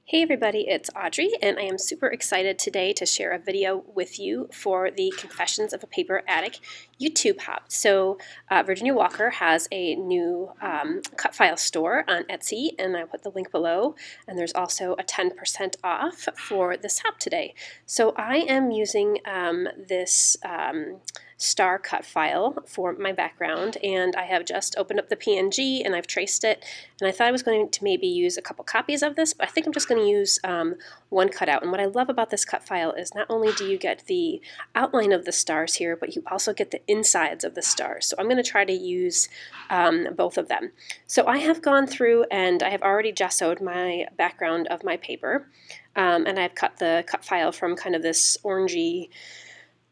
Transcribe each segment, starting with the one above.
Hey everybody, it's Audrey, and I am super excited today to share a video with you for the Confessions of a Paper Addict YouTube hop. So Virginia Walker has a new cut file store on Etsy, and I put the link below, and there's also a 10% off for this hop today. So I am using this star cut file for my background, and I have just opened up the PNG and I've traced it, and I thought I was going to maybe use a couple copies of this, but I think I'm just going to use one cutout. And what I love about this cut file is not only do you get the outline of the stars here, but you also get the insides of the stars. So I'm going to try to use both of them. So I have gone through and I have already gessoed my background of my paper, and I've cut the cut file from kind of this orangey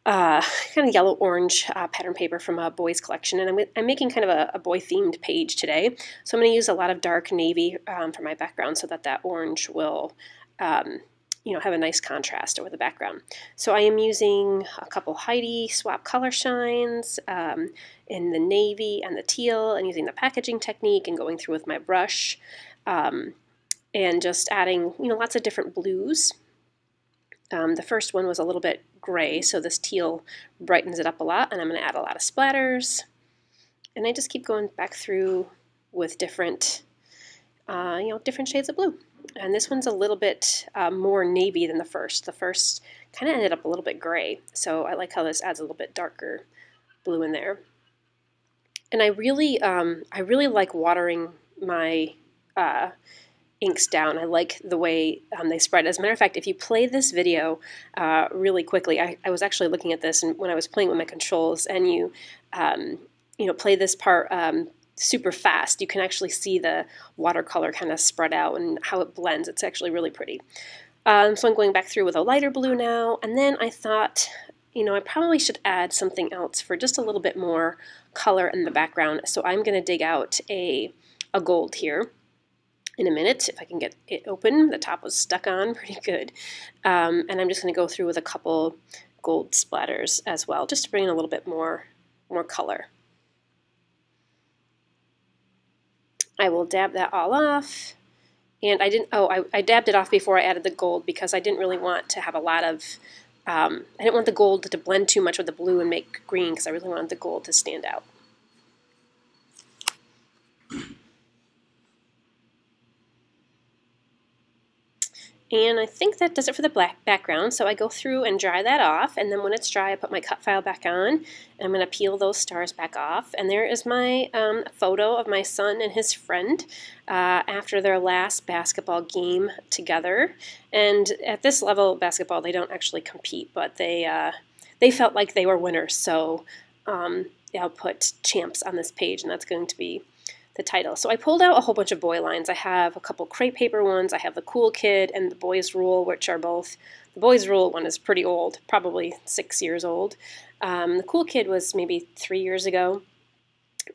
kind of yellow-orange pattern paper from a boys collection, and I'm making kind of a boy-themed page today. So I'm going to use a lot of dark navy for my background so that that orange will have a nice contrast over the background. So I am using a couple Heidi swap color shines in the navy and the teal, and using the packaging technique and going through with my brush, and just adding lots of different blues. The first one was a little bit gray, so this teal brightens it up a lot, and I'm going to add a lot of splatters. And I just keep going back through with different, different shades of blue. And this one's a little bit more navy than the first. The first kind of ended up a little bit gray, so I like how this adds a little bit darker blue in there. And I really like watering my inks down. I like the way they spread. As a matter of fact, if you play this video really quickly, I was actually looking at this and when I was playing with my controls, and you play this part super fast, you can actually see the watercolor kind of spread out and how it blends. It's actually really pretty. So I'm going back through with a lighter blue now, and then I thought, I probably should add something else for just a little bit more color in the background. So I'm going to dig out a gold here in a minute, if I can get it open. The top was stuck on pretty good. And I'm just going to go through with a couple gold splatters as well, just to bring in a little bit more color. I will dab that all off. And I dabbed it off before I added the gold because I didn't really want to have a lot of, I didn't want the gold to blend too much with the blue and make green, because I really wanted the gold to stand out. And I think that does it for the black background, so I go through and dry that off, and then when it's dry I put my cut file back on, and I'm going to peel those stars back off. And there is my photo of my son and his friend after their last basketball game together. And at this level of basketball they don't actually compete, but they felt like they were winners, so I'll put champs on this page, and that's going to be the title. So I pulled out a whole bunch of boy lines. I have a couple crepe paper ones. I have the Cool Kid and the Boys Rule, which are both, the Boys Rule one is pretty old, probably 6 years old. The Cool Kid was maybe 3 years ago.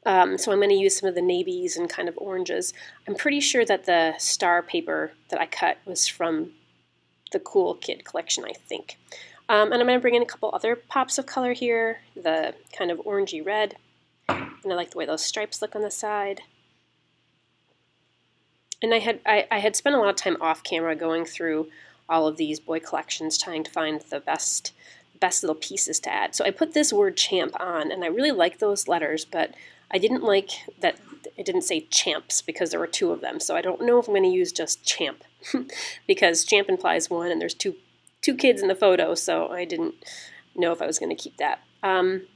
So I'm going to use some of the navies and kind of oranges. I'm pretty sure that the star paper that I cut was from the Cool Kid collection, I think. And I'm going to bring in a couple other pops of color here, the kind of orangey red. And I like the way those stripes look on the side. And I had spent a lot of time off camera going through all of these boy collections, trying to find the best little pieces to add. So I put this word champ on, and I really like those letters, but I didn't like that it didn't say champs because there were two of them. So I don't know if I'm going to use just champ because champ implies one, and there's two kids in the photo, so I didn't know if I was going to keep that. And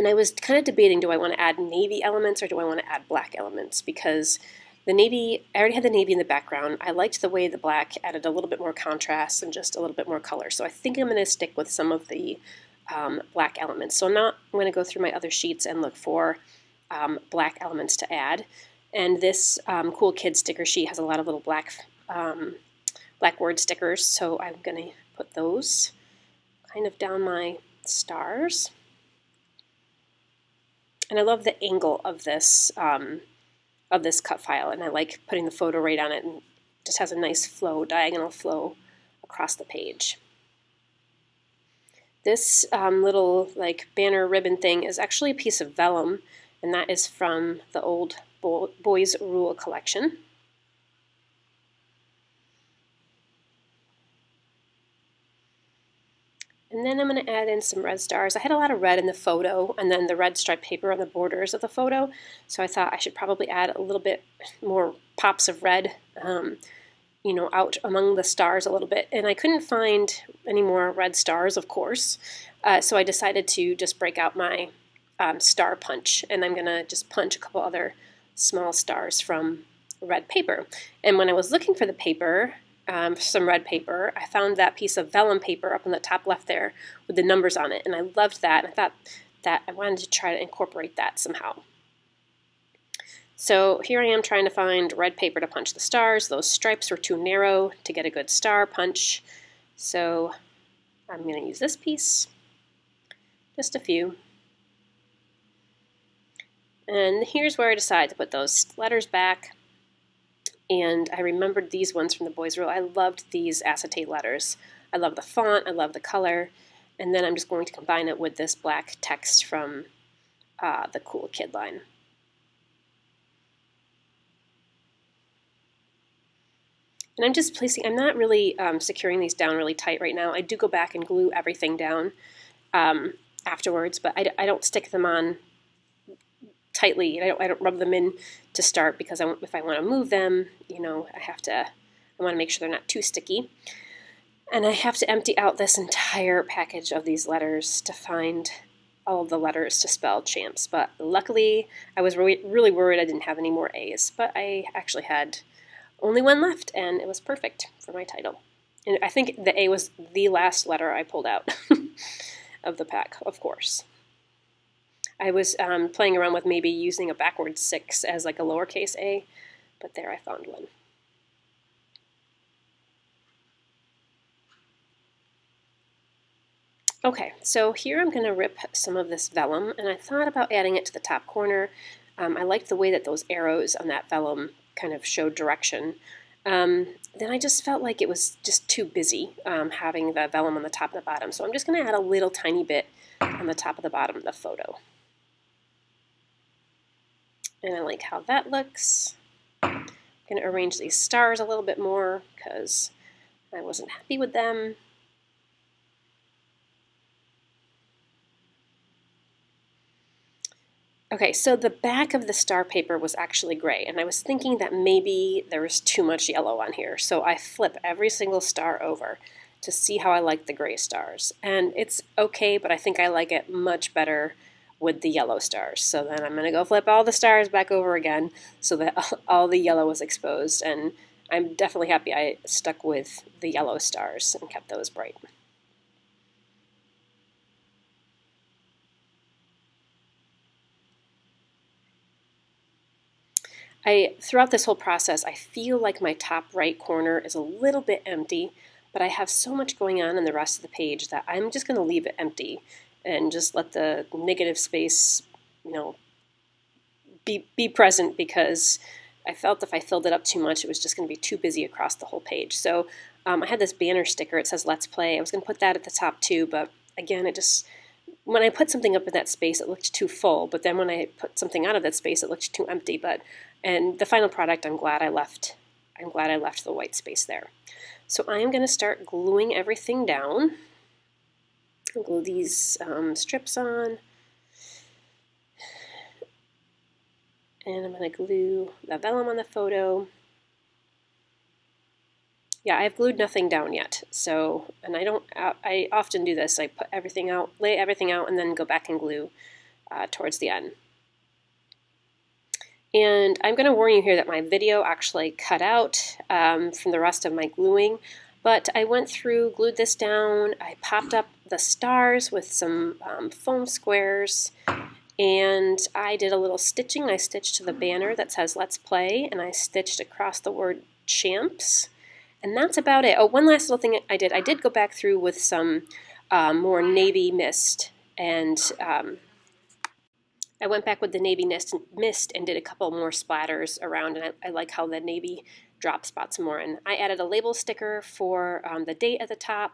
I was kind of debating, do I want to add navy elements or do I want to add black elements? Because the navy, I already had the navy in the background. I liked the way the black added a little bit more contrast and just a little bit more color. So I think I'm going to stick with some of the black elements. So I'm going to go through my other sheets and look for black elements to add. And this Cool Kid sticker sheet has a lot of little black word stickers. So I'm going to put those kind of down my stars. And I love the angle of this cut file, and I like putting the photo right on it, and it just has a nice flow, diagonal flow across the page. This little like banner ribbon thing is actually a piece of vellum, and that is from the old Boys Rule collection. And then I'm going to add in some red stars. I had a lot of red in the photo and then the red striped paper on the borders of the photo, so I thought I should probably add a little bit more pops of red, you know, out among the stars a little bit. And I couldn't find any more red stars, of course, so I decided to just break out my star punch, and I'm going to just punch a couple other small stars from red paper. And when I was looking for the paper, some red paper, I found that piece of vellum paper up in the top left there with the numbers on it, and I loved that, and I thought that I wanted to try to incorporate that somehow. So here I am trying to find red paper to punch the stars. Those stripes were too narrow to get a good star punch, so I'm going to use this piece, just a few. And here's where I decided to put those letters back. And I remembered these ones from the Boys Rule. I loved these acetate letters. I love the font, I love the color, and then I'm just going to combine it with this black text from the Cool Kid line. And I'm just placing, I'm not really securing these down really tight right now. I do go back and glue everything down afterwards, but I don't stick them on tightly. I don't rub them in to start, because if I want to move them, you know, I want to make sure they're not too sticky. And I have to empty out this entire package of these letters to find all of the letters to spell champs. But luckily, I was really worried I didn't have any more A's, but I actually had only one left, and it was perfect for my title. And I think the A was the last letter I pulled out of the pack, of course. I was playing around with maybe using a backwards 6 as like a lowercase a, but there I found one. Okay, so here I'm going to rip some of this vellum, and I thought about adding it to the top corner. I liked the way that those arrows on that vellum kind of showed direction. Then I just felt like it was just too busy having the vellum on the top and the bottom, so I'm just going to add a little tiny bit on the top and the bottom of the photo. And I like how that looks. I'm going to arrange these stars a little bit more because I wasn't happy with them. Okay, so the back of the star paper was actually gray, and I was thinking that maybe there was too much yellow on here, so I flip every single star over to see how I like the gray stars. And it's okay, but I think I like it much better with the yellow stars. So then I'm going to go flip all the stars back over again so that all the yellow was exposed, and I'm definitely happy I stuck with the yellow stars and kept those bright. Throughout this whole process, I feel like my top right corner is a little bit empty, but I have so much going on in the rest of the page that I'm just going to leave it empty and just let the negative space, you know, be present, because I felt if I filled it up too much, it was just going to be too busy across the whole page. So I had this banner sticker. It says "Let's Play." I was going to put that at the top too, but again, when I put something up in that space, it looked too full. But then when I put something out of that space, it looked too empty. And the final product, I'm glad I left the white space there. So I am going to start gluing everything down. I'll glue these strips on. And I'm going to glue the vellum on the photo. Yeah, I've glued nothing down yet. So, and I often do this. I put everything out, lay everything out, and then go back and glue towards the end. And I'm going to warn you here that my video actually cut out from the rest of my gluing, but I went through, glued this down, I popped up the stars with some foam squares, and I did a little stitching. I stitched to the banner that says "Let's Play," and I stitched across the word "Champs," and that's about it. Oh, one last little thing I did go back through with some more navy mist, and I went back with the navy mist and did a couple more splatters around, and I like how the navy drop spots more. And I added a label sticker for the date at the top,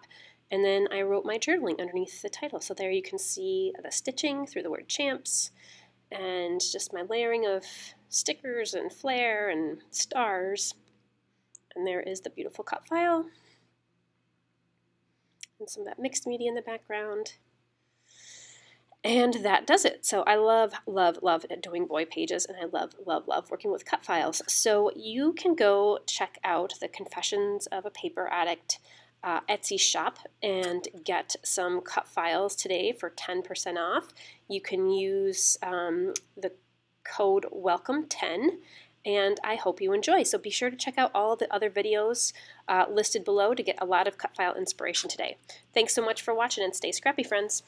and then I wrote my journaling underneath the title. So there you can see the stitching through the word "Champs," and just my layering of stickers and flair and stars. And there is the beautiful cut file. and some of that mixed media in the background. And that does it. So I love, love, love doing boy pages, and I love, love, love working with cut files. So you can go check out the Confessions of a Paper Addict Etsy shop and get some cut files today for 10% off. You can use the code WELCOME10, and I hope you enjoy. So be sure to check out all the other videos listed below to get a lot of cut file inspiration today. Thanks so much for watching, and stay scrappy, friends.